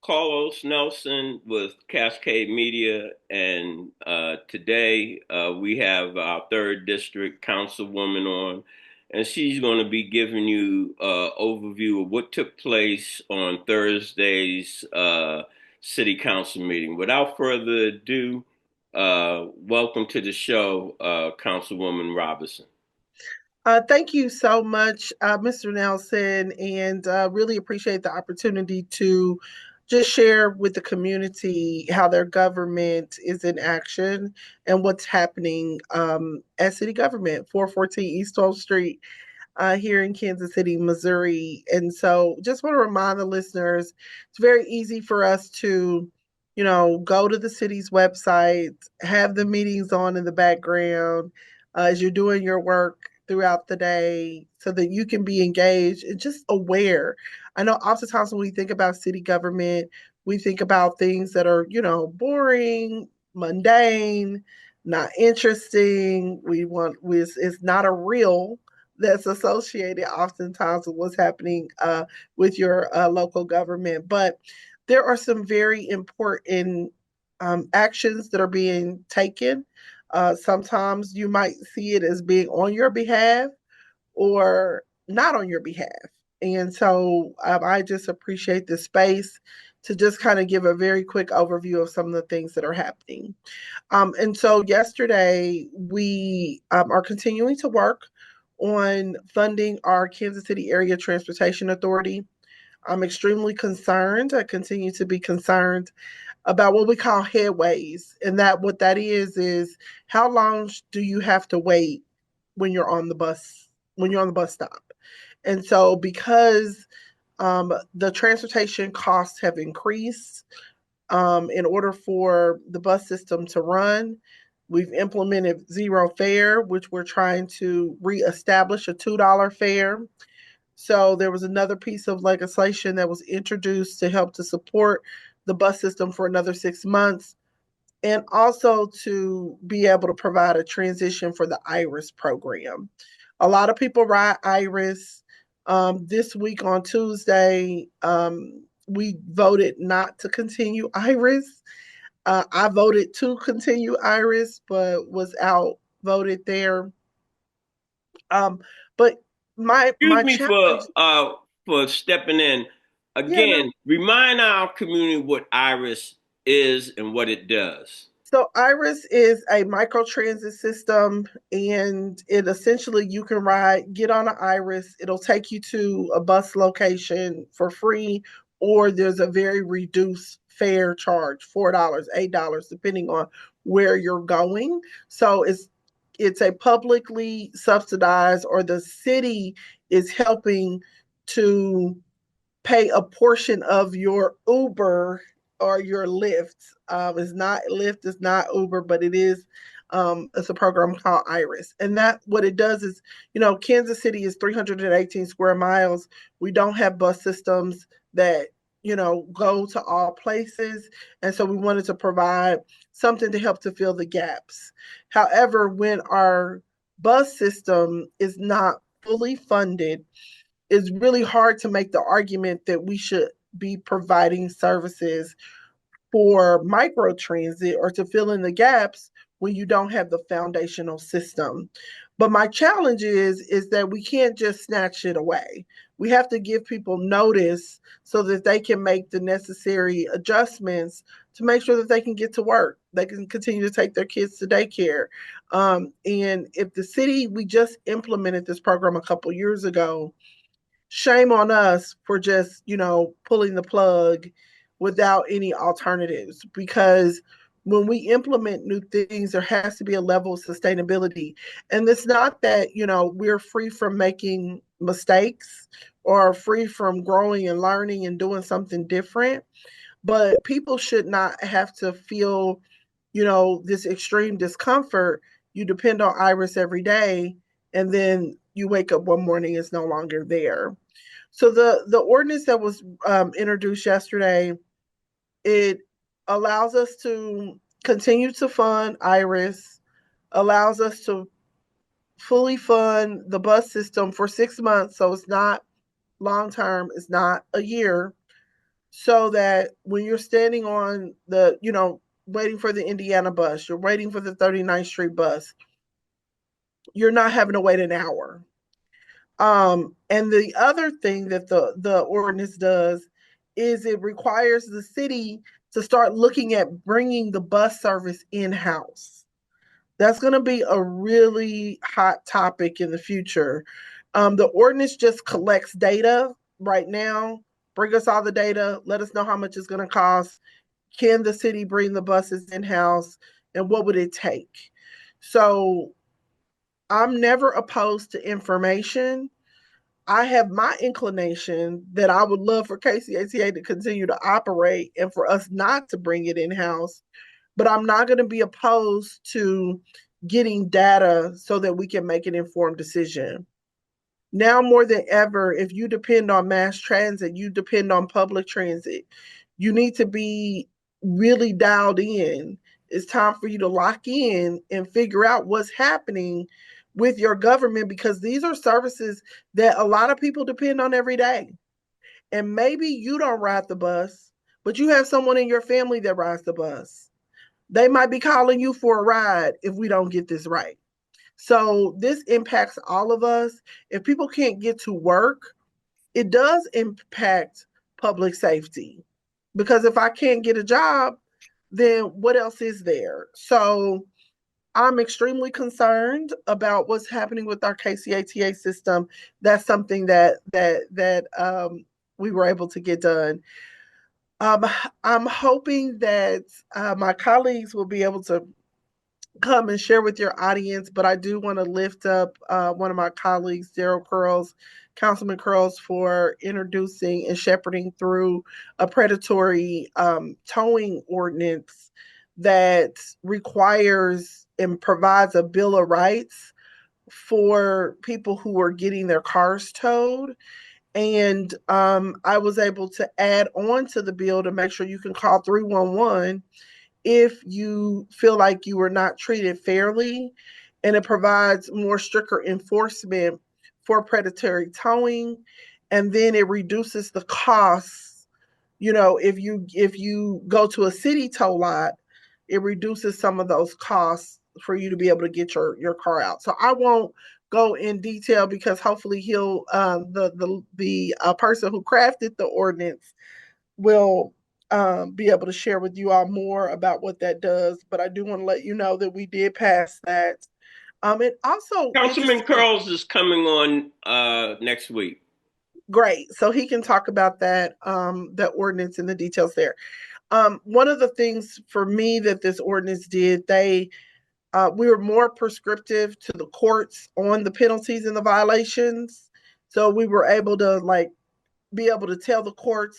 Carlos Nelson with Cascade Media, and today we have our third district councilwoman on, and she's going to be giving you an overview of what took place on Thursday's city council meeting. Without further ado, welcome to the show, Councilwoman Robinson. Thank you so much, Mr. Nelson, and really appreciate the opportunity to just share with the community how their government is in action and what's happening at city government, 414 East 12th Street here in Kansas City, Missouri. And so just want to remind the listeners, it's very easy for us to, go to the city's website, have the meetings on in the background as you're doing your work throughout the day so that you can be engaged and just aware. I know oftentimes when we think about city government, we think about things that are, boring, mundane, not interesting. It's not a real that's associated oftentimes with what's happening with your local government. But there are some very important actions that are being taken. Sometimes you might see it as being on your behalf or not on your behalf. And so I just appreciate the space to just kind of give a very quick overview of some of the things that are happening. And so yesterday, we are continuing to work on funding our Kansas City Area Transportation Authority. I'm extremely concerned. I continue to be concerned about what we call headways. And that what that is how long do you have to wait when you're on the bus, when you're on the bus stop? And so because the transportation costs have increased, in order for the bus system to run, we've implemented zero fare, which we're trying to reestablish a $2 fare. So there was another piece of legislation that was introduced to help to support the bus system for another 6 months, and also to be able to provide a transition for the IRIS program. A lot of people ride IRIS. This week on Tuesday, we voted not to continue IRIS. I voted to continue IRIS, but was outvoted there. But my Excuse me challenge, for stepping in. yeah, no. Again, remind our community what Iris is and what it does. So Iris is a microtransit system, and it essentially you can get on an Iris. It'll take you to a bus location for free, or there's a very reduced fare charge, $4, $8, depending on where you're going. So it's a publicly subsidized, or the city is helping to pay a portion of your Uber or your Lyft. It's not Lyft, it's not Uber, but it is. It's a program called Iris, and that what it does is, Kansas City is 318 square miles. We don't have bus systems that go to all places, and so we wanted to provide something to help to fill the gaps. However, when our bus system is not fully funded, it's really hard to make the argument that we should be providing services for microtransit or to fill in the gaps when you don't have the foundational system. But my challenge is that we can't just snatch it away. We have to give people notice so that they can make the necessary adjustments to make sure that they can get to work. They can continue to take their kids to daycare. And if the city, we just implemented this program a couple years ago, shame on us for just, pulling the plug without any alternatives. Because when we implement new things, there has to be a level of sustainability. And it's not that, we're free from making mistakes or free from growing and learning and doing something different, but people should not have to feel, this extreme discomfort. You depend on Iris every day, and then you wake up one morning, it's no longer there. So the ordinance that was introduced yesterday, it allows us to continue to fund Iris, allows us to fully fund the bus system for 6 months. So it's not long term, it's not a year. so that when you're standing on the, waiting for the Indiana bus, you're waiting for the 39th Street bus, you're not having to wait an hour. And the other thing that the ordinance does is it requires the city to start looking at bringing the bus service in house. That's going to be a really hot topic in the future. The ordinance just collects data right now. Bring us all the data. Let us know how much it's going to cost. Can the city bring the buses in house? And what would it take? So I'm never opposed to information. I have my inclination that I would love for KCATA to continue to operate and for us not to bring it in house, but I'm not going to be opposed to getting data so that we can make an informed decision. Now more than ever, if you depend on mass transit, you depend on public transit, you need to be really dialed in. It's time for you to lock in and figure out what's happening with your government, because these are services that a lot of people depend on every day. And maybe you don't ride the bus, but you have someone in your family that rides the bus. They might be calling you for a ride if we don't get this right. So this impacts all of us. If people can't get to work, it does impact public safety. Because if I can't get a job, then what else is there? So I'm extremely concerned about what's happening with our KCATA system. That's something that we were able to get done. Um, I'm hoping that my colleagues will be able to come and share with your audience, but I do want to lift up one of my colleagues, Daryl Curls, Councilman Curls, for introducing and shepherding through a predatory towing ordinance that requires and provides a Bill of Rights for people who are getting their cars towed. And I was able to add on to the bill to make sure you can call 311 if you feel like you were not treated fairly. And it provides more stricter enforcement for predatory towing. And then it reduces the costs. If you go to a city tow lot, it reduces some of those costs for you to be able to get your car out. So I won't go in detail because hopefully he'll the person who crafted the ordinance will be able to share with you all more about what that does. But I do want to let you know that we did pass that. It also Councilman interesting. Curls is coming on next week. Great, so he can talk about that ordinance and the details there. One of the things for me that this ordinance did, we were more prescriptive to the courts on the penalties and the violations. So we were able to be able to tell the courts,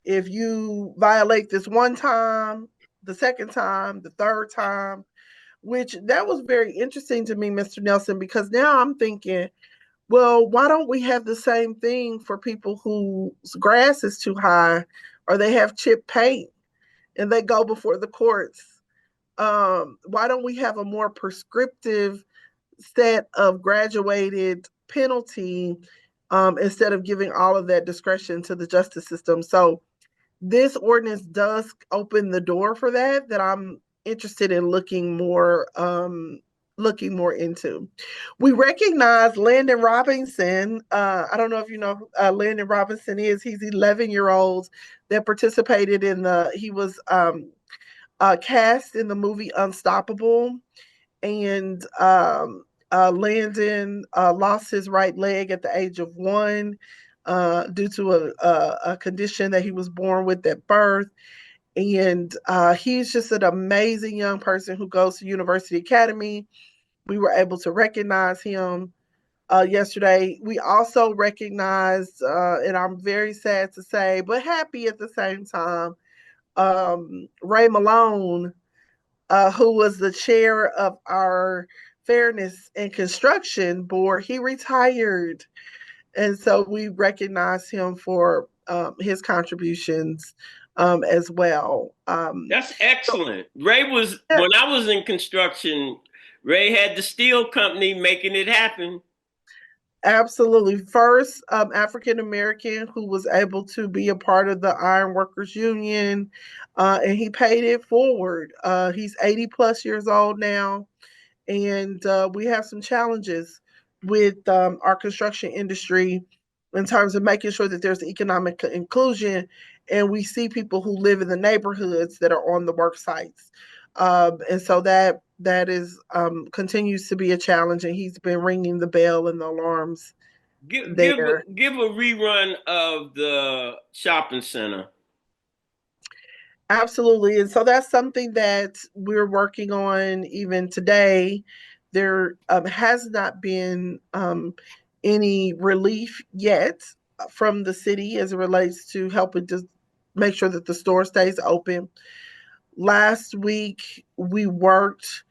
if you violate this one time, the second time, the third time, which that was very interesting to me, Mr. Nelson, because now I'm thinking, well, why don't we have the same thing for people whose grass is too high or they have chip paint and they go before the courts? Why don't we have a more prescriptive set of graduated penalty, instead of giving all of that discretion to the justice system? So this ordinance does open the door for that I'm interested in looking more into. We recognize Landon Robinson. I don't know if you know Landon Robinson is. He's 11-year-olds that participated in he was cast in the movie Unstoppable. And Landon lost his right leg at the age of 1 due to a condition that he was born with at birth. And he's just an amazing young person who goes to University Academy. We were able to recognize him yesterday. We also recognized, and I'm very sad to say, but happy at the same time, Ray Malone, who was the chair of our Fairness and Construction Board. He retired. And so we recognize him for his contributions as well. That's So, excellent. Ray was, yeah, when I was in construction, Ray had the steel company making it happen. Absolutely. First African American who was able to be a part of the Iron Workers Union, and he paid it forward. He's 80 plus years old now, and we have some challenges with our construction industry in terms of making sure that there's economic inclusion, and we see people who live in the neighborhoods that are on the work sites, and so that is continues to be a challenge, and he's been ringing the bell and the alarms there. Give a rerun of the shopping center. Absolutely. And so that's something that we're working on even today. There has not been any relief yet from the city as it relates to helping to make sure that the store stays open. Last week, we worked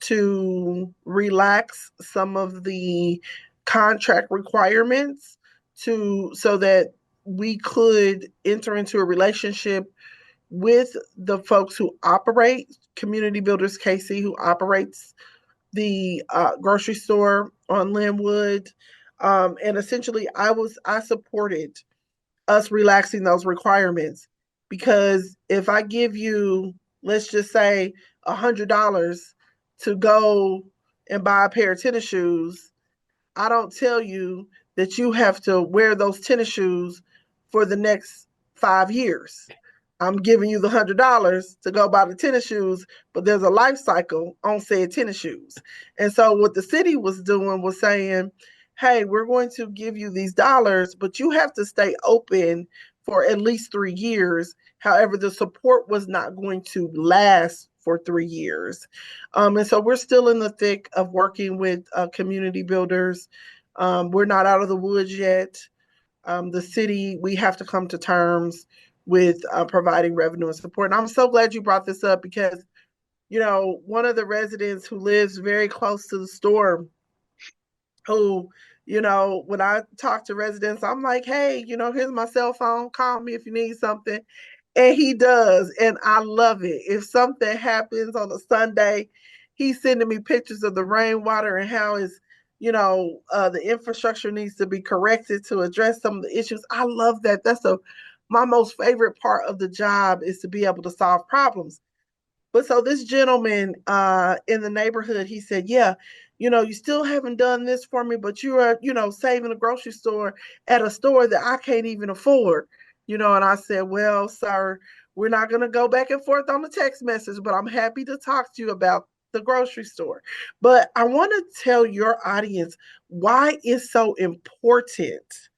to relax some of the contract requirements to so that we could enter into a relationship with the folks who operate Community Builders KC, who operates the grocery store on Linwood. And essentially, I supported us relaxing those requirements because if I give you, let's just say, $100 to go and buy a pair of tennis shoes, I don't tell you that you have to wear those tennis shoes for the next 5 years. I'm giving you the $100 to go buy the tennis shoes, but there's a life cycle on said tennis shoes. And so what the city was doing was saying, hey, we're going to give you these dollars, but you have to stay open for at least 3 years. However, the support was not going to last for 3 years. And so we're still in the thick of working with community builders. We're not out of the woods yet. The city, we have to come to terms with providing revenue and support. And I'm so glad you brought this up because, one of the residents who lives very close to the store, who, when I talk to residents, I'm like, hey, here's my cell phone. Call me if you need something. And he does. And I love it. If something happens on a Sunday, he's sending me pictures of the rainwater and how the infrastructure needs to be corrected to address some of the issues. I love that. My most favorite part of the job is to be able to solve problems. But so this gentleman in the neighborhood, he said, yeah, you still haven't done this for me, but you are, saving a grocery store at a store that I can't even afford. And I said, well, sir, we're not going to go back and forth on the text message, but I'm happy to talk to you about the grocery store. But I want to tell your audience why it's so important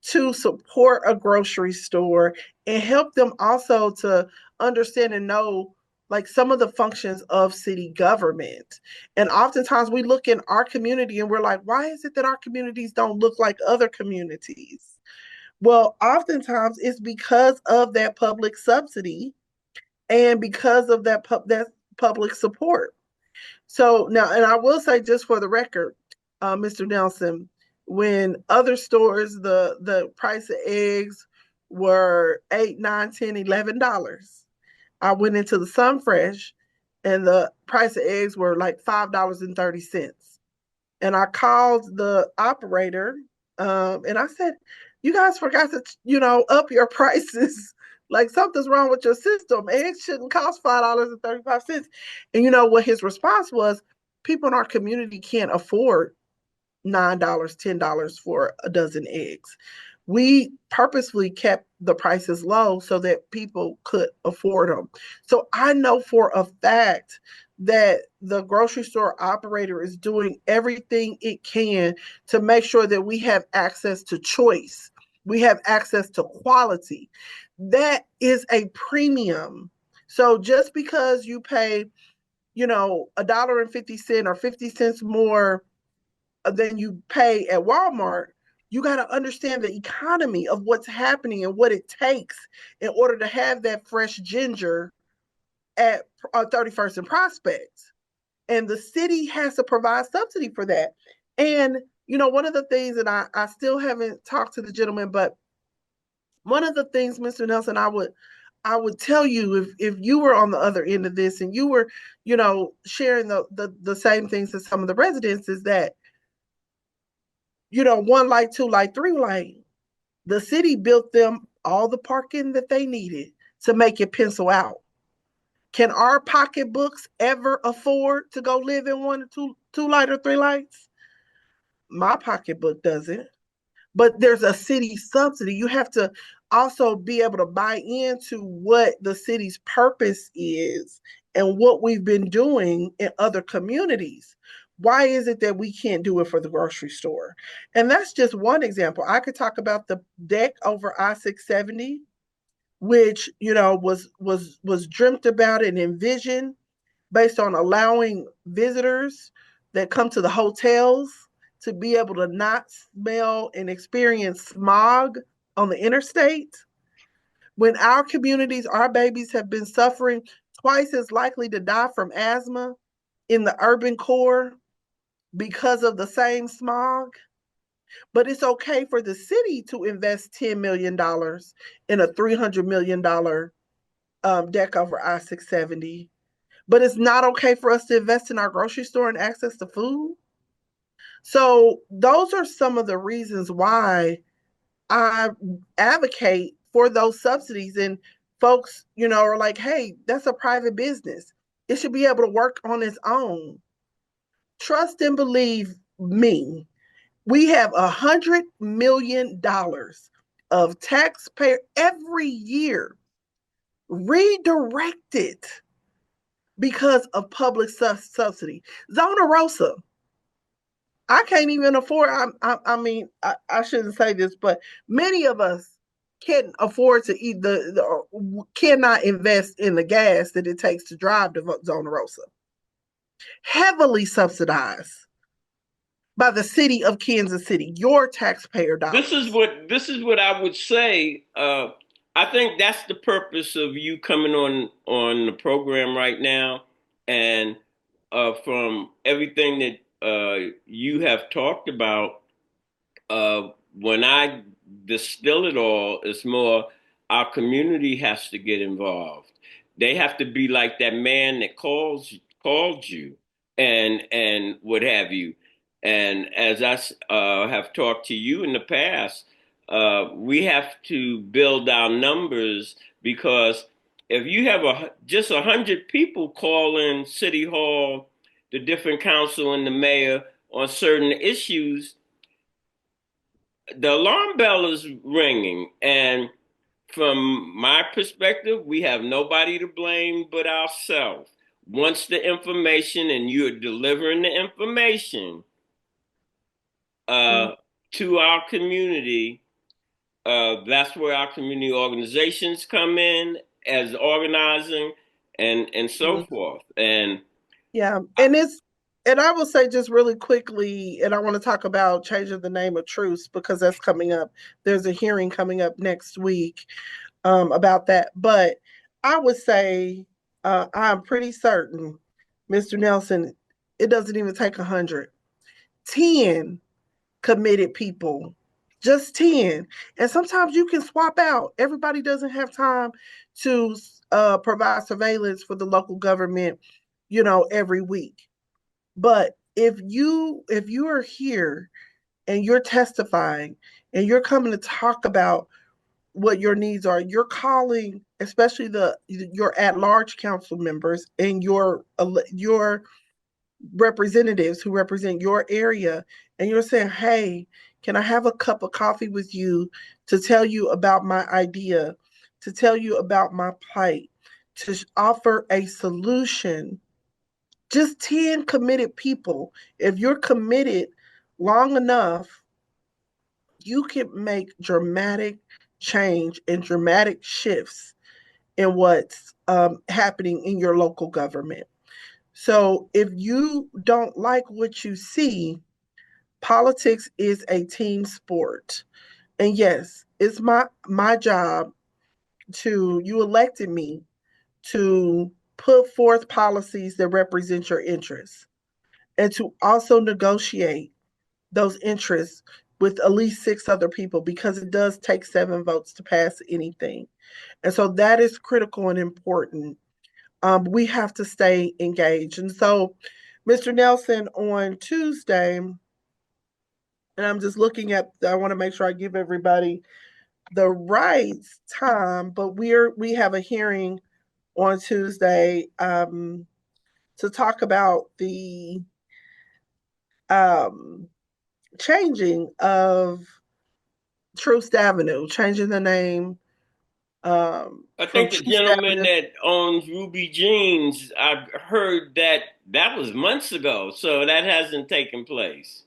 to support a grocery store and help them also to understand and know like some of the functions of city government. And oftentimes we look in our community and we're like, why is it that our communities don't look like other communities? Well, oftentimes it's because of that public subsidy and because of that public support. So now, and I will say just for the record, Mr. Nelson, when other stores, the price of eggs were 8, 9, 10, $11. I went into the Sunfresh and the price of eggs were like $5.30. And I called the operator, and I said, you guys forgot to, up your prices. Like something's wrong with your system. Eggs shouldn't cost $5.35. And you know what his response was? People in our community can't afford $9, $10 for a dozen eggs. We purposefully kept the prices low so that people could afford them. So I know for a fact that the grocery store operator is doing everything it can to make sure that we have access to choice. We have access to quality. That is a premium. So just because you pay, $1.50 or 50 cents more than you pay at Walmart, you got to understand the economy of what's happening and what it takes in order to have that fresh ginger at 31st and Prospect. And the city has to provide subsidy for that. And, one of the things, and I still haven't talked to the gentleman, but one of the things, Mr. Nelson, I would tell you if you were on the other end of this and you were, sharing the same things as some of the residents is that one light, two light, three light. The city built them all the parking that they needed to make it pencil out. Can our pocketbooks ever afford to go live in one or two light or three lights? My pocketbook doesn't. But there's a city subsidy. You have to also be able to buy into what the city's purpose is and what we've been doing in other communities. Why is it that we can't do it for the grocery store? And that's just one example. I could talk about the deck over I-670, which was dreamt about and envisioned based on allowing visitors that come to the hotels to be able to not smell and experience smog on the interstate. When our communities, our babies have been suffering twice as likely to die from asthma in the urban core because of the same smog. But it's okay for the city to invest $10 million in a $300 million deck over I-670. But it's not okay for us to invest in our grocery store and access to food. So those are some of the reasons why I advocate for those subsidies. And folks, are like, hey, that's a private business. It should be able to work on its own. Trust and believe me. We have $100 million of taxpayer every year redirected because of public subsidy. Zona Rosa, I can't even afford. I shouldn't say this, but many of us can't afford to eat cannot invest in the gas that it takes to drive to Zona Rosa. Heavily subsidized by the city of Kansas City, your taxpayer dollars. This is what I would say. I think that's the purpose of you coming on the program right now, and from everything that you have talked about. When I distill it all, it's more our community has to get involved. They have to be like that man that called you and what have you. And as I have talked to you in the past, we have to build our numbers because if you have just 100 people calling City Hall, the different council and the mayor on certain issues, the alarm bell is ringing. And from my perspective, we have nobody to blame but ourselves. Once the information and you're delivering the information Mm-hmm. uh, to our community, that's where our community organizations come in as organizing and so Mm-hmm. forth. And Yeah, I, and I will say just really quickly, and I want to talk about changing the name of truce because that's coming up. There's a hearing coming up next week about that. But I would say I'm pretty certain, Mr. Nelson, it doesn't even take 100. 10 committed people, just 10. And sometimes you can swap out. Everybody doesn't have time to provide surveillance for the local government, every week. But if you are here and you're testifying and you're coming to talk about what your needs are, you're calling especially the your at-large council members and your representatives who represent your area, and you're saying, hey, can I have a cup of coffee with you to tell you about my idea, to tell you about my plight, to offer a solution. Just 10 committed people. If you're committed long enough, you can make dramatic change and dramatic shifts in what's happening in your local government. So if you don't like what you see, politics is a team sport. And yes, it's my job to you elected me to put forth policies that represent your interests and to also negotiate those interests with at least six other people because it does take 7 votes to pass anything. And so that is critical and important. We have to stay engaged. And so, Mr. Nelson, on Tuesday, And I'm just looking at, I want to make sure I give everybody the right time, but we have a hearing on Tuesday to talk about the um, changing of Troost Avenue, changing the name I from think the Troost gentleman Avenue. that owns Ruby Jeans, I heard that that was months ago, so that hasn't taken place.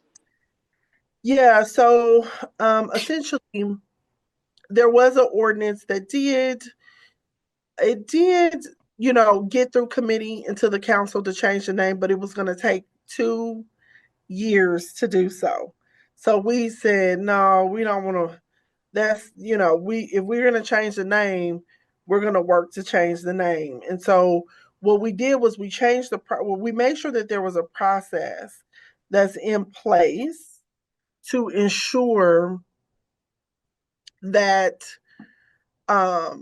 Yeah, so essentially, there was an ordinance that did, get through committee into the council to change the name, but it was going to take 2 years to do so. So we said, no, we don't want to. That's we if we're going to change the name, we're going to work to change the name. And so what we did was we changed we made sure that there was a process that's in place to ensure that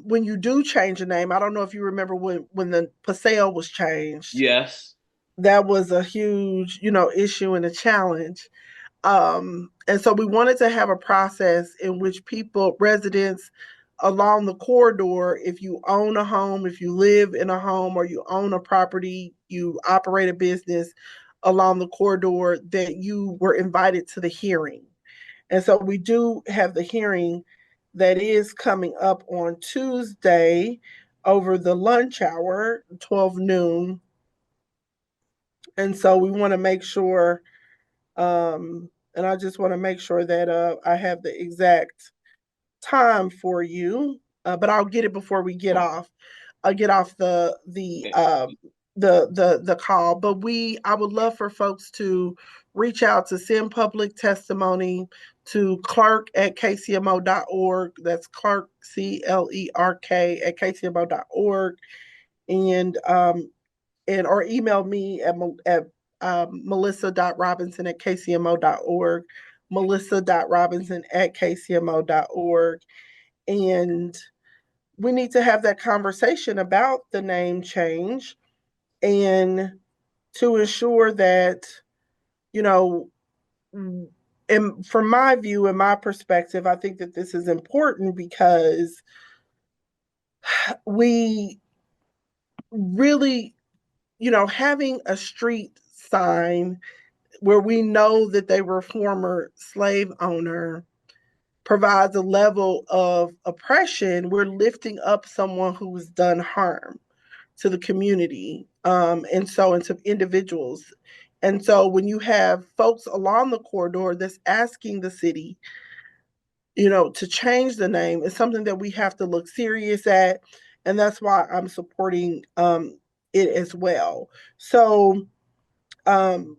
when you do change a name, I don't know if you remember when the Paseo was changed. Yes. That was a huge, issue and a challenge. And so we wanted to have a process in which residents along the corridor, if you own a home, if you live in a home or you own a property, you operate a business along the corridor, that you were invited to the hearing. And so we do have the hearing that is coming up on Tuesday over the lunch hour, 12 noon. And so we want to make sure, and I just want to make sure that I have the exact time for you, but I'll get it before we get off. I'll get off the call. But I would love for folks to reach out to send public testimony to clerk at kcmo.org. That's clerk CLERK at kcmo.org, and or email me at melissa.robinson at kcmo.org, melissa.robinson at kcmo.org. And we need to have that conversation about the name change, and to ensure that, you know, and from my view and my perspective, I think that this is important because we really, having a street sign where we know that they were a former slave owner provides a level of oppression. We're lifting up someone who has done harm to the community, and to individuals. And so when you have folks along the corridor that's asking the city, to change the name, it's something that we have to look serious at. And that's why I'm supporting it as well. So um,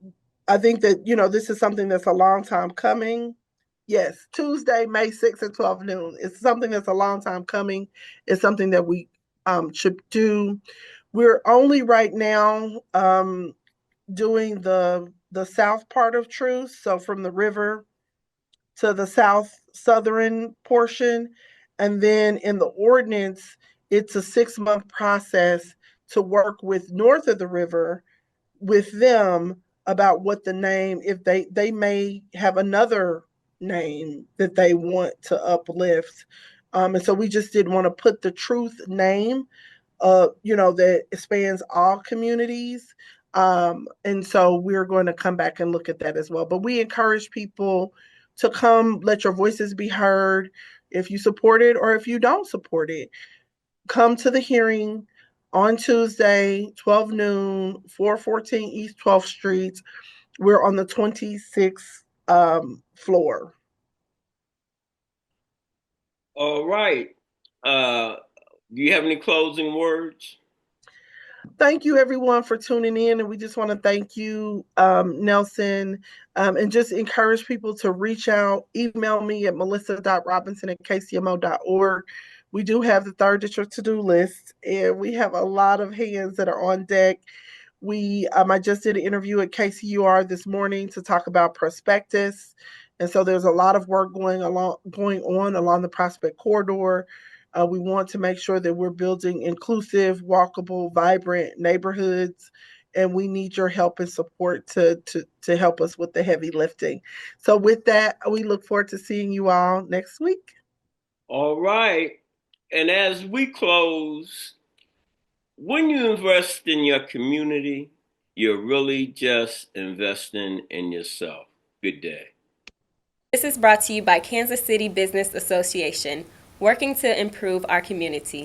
I think that, this is something that's a long time coming. Yes, Tuesday, May 6th at 12 noon. It's something that's a long time coming. It's something that we should do. We're only right now doing the south part of Truth, so from the river to the southern portion. And then in the ordinance, it's a 6-month process to work with north of the river with them about what the name, if they may have another name that they want to uplift. And so we just didn't want to put the truth name that spans all communities. And so we're going to come back and look at that as well. But we encourage people to come, let your voices be heard. If you support it or if you don't support it, come to the hearing on Tuesday, 12 noon, 414 East 12th Street. We're on the 26th floor. All right. Do you have any closing words? Thank you, everyone, for tuning in. And we just want to thank you, Nelson, and just encourage people to reach out. Email me at melissa.robinson at kcmo.org. We do have the third district to-do list, and we have a lot of hands that are on deck. I just did an interview at KCUR this morning to talk about prospectus. And so there's a lot of work going on along the Prospect Corridor. We want to make sure that we're building inclusive, walkable, vibrant neighborhoods. and we need your help and support to help us with the heavy lifting. So with that, we look forward to seeing you all next week. All right. And as we close, when you invest in your community, you're really just investing in yourself. Good day. This is brought to you by Kansas City Business Association, working to improve our community.